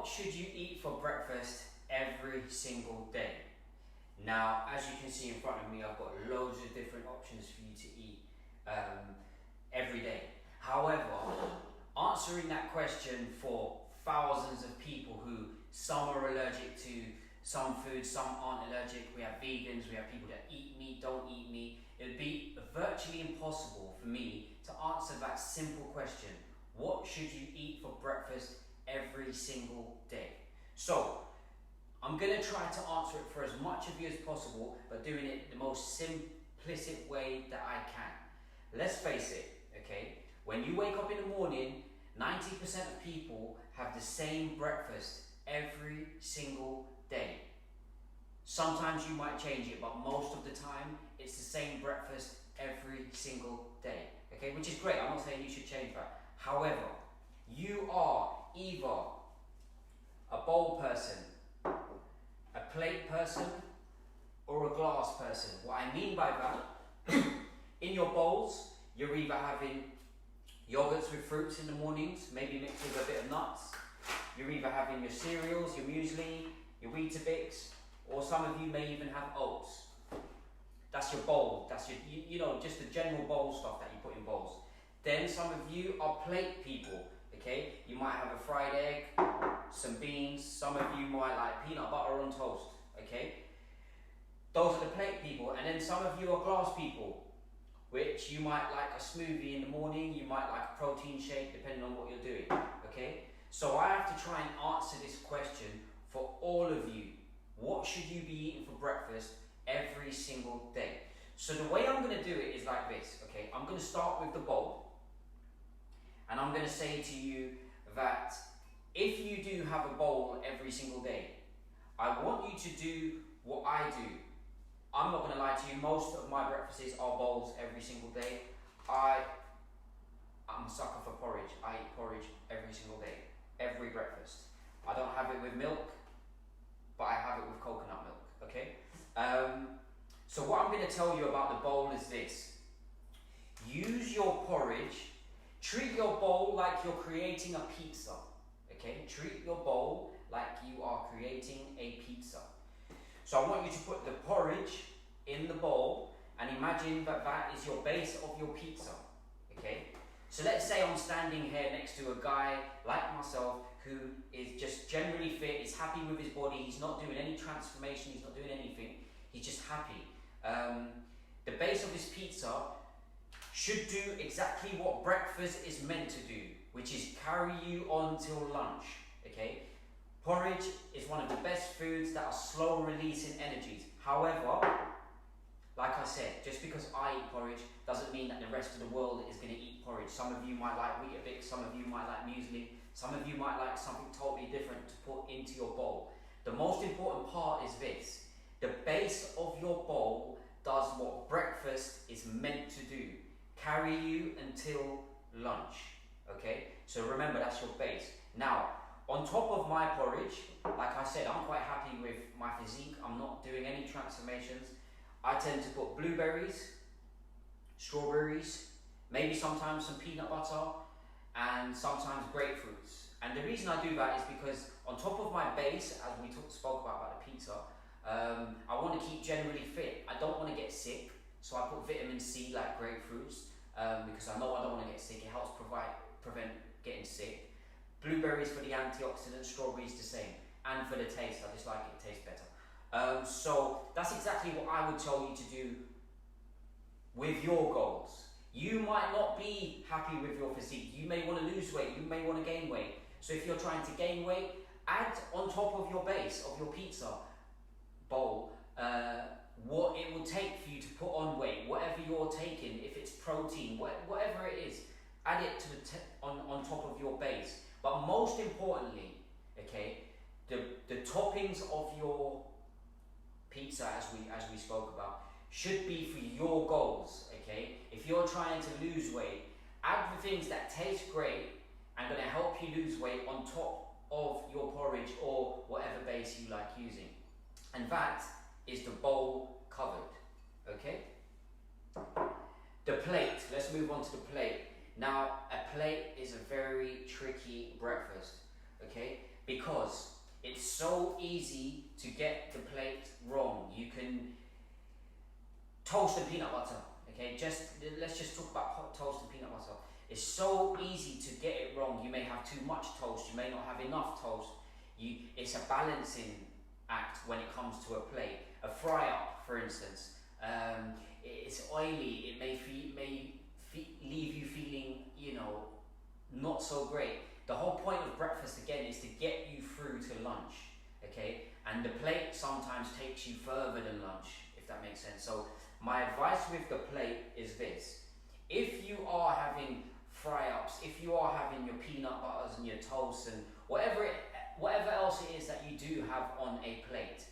What should you eat for breakfast every single day? Now, as you can see in front of me, I've got loads of different options for you to eat every day. However, answering that question for thousands of people who some are allergic to some foods, some aren't allergic. We have vegans, we have people that eat meat, don't eat meat. It would be virtually impossible for me to answer that simple question. What should you eat for breakfast every single day? So, I'm going to try to answer it for as much of you as possible, but doing it the most simplistic way that I can. Let's face it, okay? When you wake up in the morning, 90% of people have the same breakfast every single day. Sometimes you might change it, but most of the time, it's the same breakfast every single day, okay? Which is great, I'm not saying you should change that. However, you are either a bowl person, a plate person, or a glass person. What I mean by that, in your bowls, you're either having yogurts with fruits in the mornings, maybe mixed with a bit of nuts. You're either having your cereals, your muesli, your Weetabix, or some of you may even have oats. That's your bowl. That's your, you know, just the general bowl stuff that you put in bowls. Then some of you are plate people, okay? You might have a fried egg, some beans. Some of you might like peanut butter on toast, okay? Those are the plate people. And then some of you are glass people, which you might like a smoothie in the morning. You might like a protein shake, depending on what you're doing, okay? So I have to try and answer this question for all of you. What should you be eating for breakfast every single day? So the way I'm going to do it is like this, okay? I'm going to start with the bowl. And I'm going to say to you that if you do have a bowl every single day, I want you to do what I do. I'm not going to lie to you, most of my breakfasts are bowls every single day. I'm a sucker for porridge. I eat porridge every single day, every breakfast. I don't have it with milk, but I have it with coconut milk, okay? So what I'm going to tell you about the bowl is this. Use your porridge. Treat your bowl like you're creating a pizza, okay? Treat your bowl like you are creating a pizza. So I want you to put the porridge in the bowl and imagine that that is your base of your pizza, okay? So let's say I'm standing here next to a guy like myself who is just generally fit, is happy with his body, he's not doing any transformation, he's not doing anything, he's just happy. The base of his pizza should do exactly what breakfast is meant to do, which is carry you on till lunch, okay? Porridge is one of the best foods that are slow releasing energies. However, like I said, just because I eat porridge doesn't mean that the rest of the world is going to eat porridge. Some of you might like Weetabix, some of you might like muesli, some of you might like something totally different to put into your bowl. The most important part is this. The base of your bowl does what breakfast is meant to do. Carry you until lunch, okay? So remember, that's your base. Now, on top of my porridge, like I said, I'm quite happy with my physique. I'm not doing any transformations. I tend to put blueberries, strawberries, maybe sometimes some peanut butter, and sometimes grapefruits. And the reason I do that is because on top of my base, as we spoke about the pizza, I want to keep generally fit. I don't want to get sick, so I put vitamin C like grapefruits, because I know I don't want to get sick. It helps prevent getting sick. Blueberries for the antioxidants, strawberries the same. And for the taste, I just like it tastes better. So that's exactly what I would tell you to do with your goals. You might not be happy with your physique. You may want to lose weight, you may want to gain weight. So if you're trying to gain weight, add on top of your base of your pizza bowl what it will take for you to put on weight, whatever you're taking, if it's protein, whatever it is, add it to on top of your base. But most importantly, okay, the toppings of your pizza, as we spoke about, should be for your goals, okay? If you're trying to lose weight, add the things that taste great and going to help you lose weight on top of your porridge or whatever base you like using. And that is the bowl covered, okay? The plate, let's move on to the plate. Now, a plate is a very tricky breakfast, okay? Because it's so easy to get the plate wrong. You can toast and peanut butter, okay? Let's just talk about toast and peanut butter. It's so easy to get it wrong. You may have too much toast, you may not have enough toast. It's a balancing act when it comes to a plate. A fry up, for instance, it's oily, it may leave you feeling, not so great. The whole point of breakfast, again, is to get you through to lunch, okay? And the plate sometimes takes you further than lunch, if that makes sense. So my advice with the plate is this. If you are having fry-ups, if you are having your peanut butters and your toast and whatever else it is that you do have on a plate,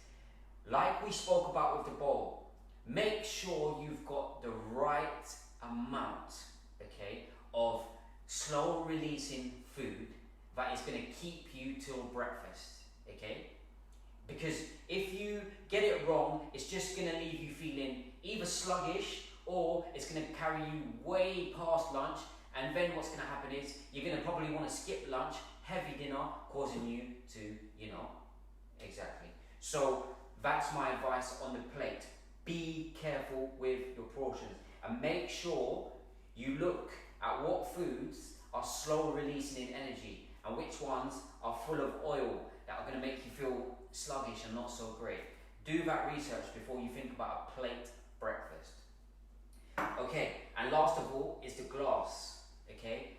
like we spoke about with the bowl, make sure you've got the right amount, okay, of slow releasing food that is going to keep you till breakfast, okay? Because if you get it wrong, it's just going to leave you feeling either sluggish or it's going to carry you way past lunch, and then what's going to happen is you're going to probably want to skip lunch, heavy dinner, causing you to, exactly. So that's my advice on the plate. Be careful with your portions and make sure you look at what foods are slow releasing in energy and which ones are full of oil that are going to make you feel sluggish and not so great. Do that research before you think about a plate breakfast. Okay, and last of all is the glass, okay?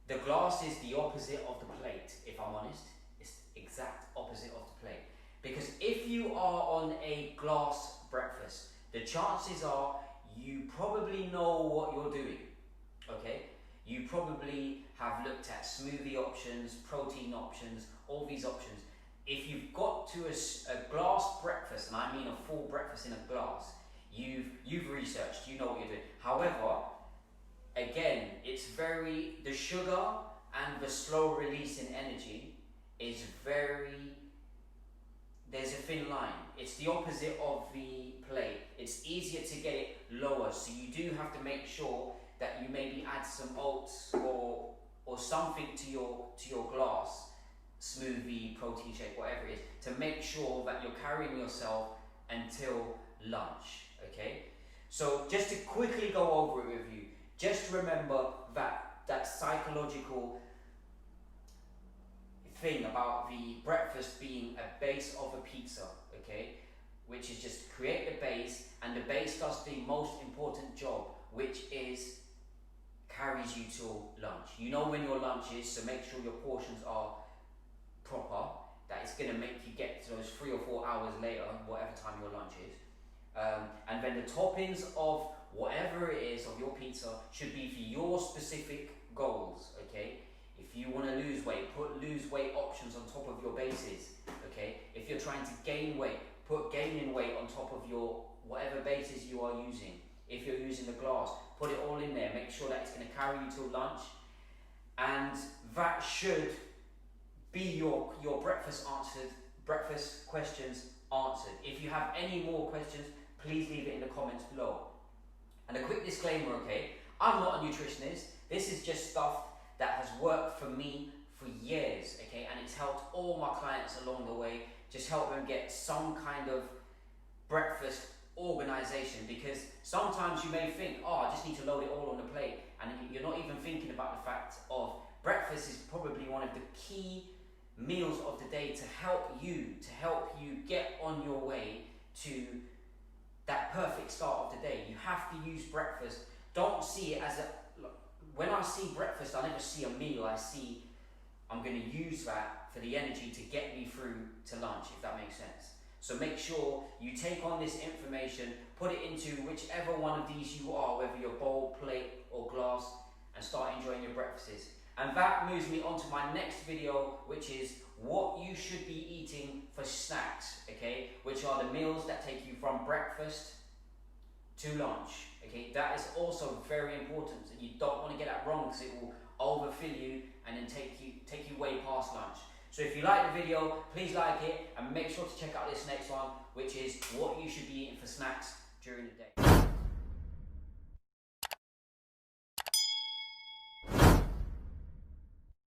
The glass is the opposite of the plate, if I'm honest. It's the exact opposite of the plate. Because if you are on a glass breakfast, the chances are you probably know what you're doing, okay? You probably have looked at smoothie options, protein options, all these options. If you've got to a glass breakfast, and I mean a full breakfast in a glass, you've researched, you know what you're doing. However, again, the sugar and the slow release in energy is there's a thin line. It's the opposite of the plate. It's easier to get it lower, so you do have to make sure that you maybe add some oats or something to your glass, smoothie, protein shake, whatever it is, to make sure that you're carrying yourself until lunch, okay? So just to quickly go over it with you, just remember that psychological thing about the breakfast being a base of a pizza, okay? Which is just create the base, and the base does the most important job, which is carries you till lunch. You know when your lunch is, so make sure your portions are proper. That is going to make you get to those 3 or 4 hours later, whatever time your lunch is. And then the toppings of whatever it is of your pizza should be for your specific goals, okay? If you want to lose weight, put lose weight options on top of your bases, okay? If you're trying to gain weight, put gaining weight on top of your whatever bases you are using. If you're using the glass, put it all in there. Make sure that it's going to carry you till lunch, and that should be your breakfast questions answered. If you have any more questions, please leave it in the comments below. And a quick disclaimer, okay? I'm not a nutritionist. This is just stuff that has worked for me for years, okay? And it's helped all my clients along the way, just help them get some kind of breakfast organization, because sometimes you may think, oh, I just need to load it all on the plate, and you're not even thinking about the fact of breakfast is probably one of the key meals of the day to help you get on your way to that perfect start of the day. You have to use breakfast. Don't see it as when I see breakfast, I never see a meal. I see I'm going to use that for the energy to get me through to lunch, if that makes sense. So make sure you take on this information, put it into whichever one of these you are, whether you're bowl, plate or glass, and start enjoying your breakfasts. And that moves me on to my next video, which is what you should be eating for snacks, okay? Which are the meals that take you from breakfast to lunch, okay? That is also very important. You don't want to get that wrong, because it will overfill you and then take you way past lunch. So if you like the video, please like it, and make sure to check out this next one, which is what you should be eating for snacks during the day.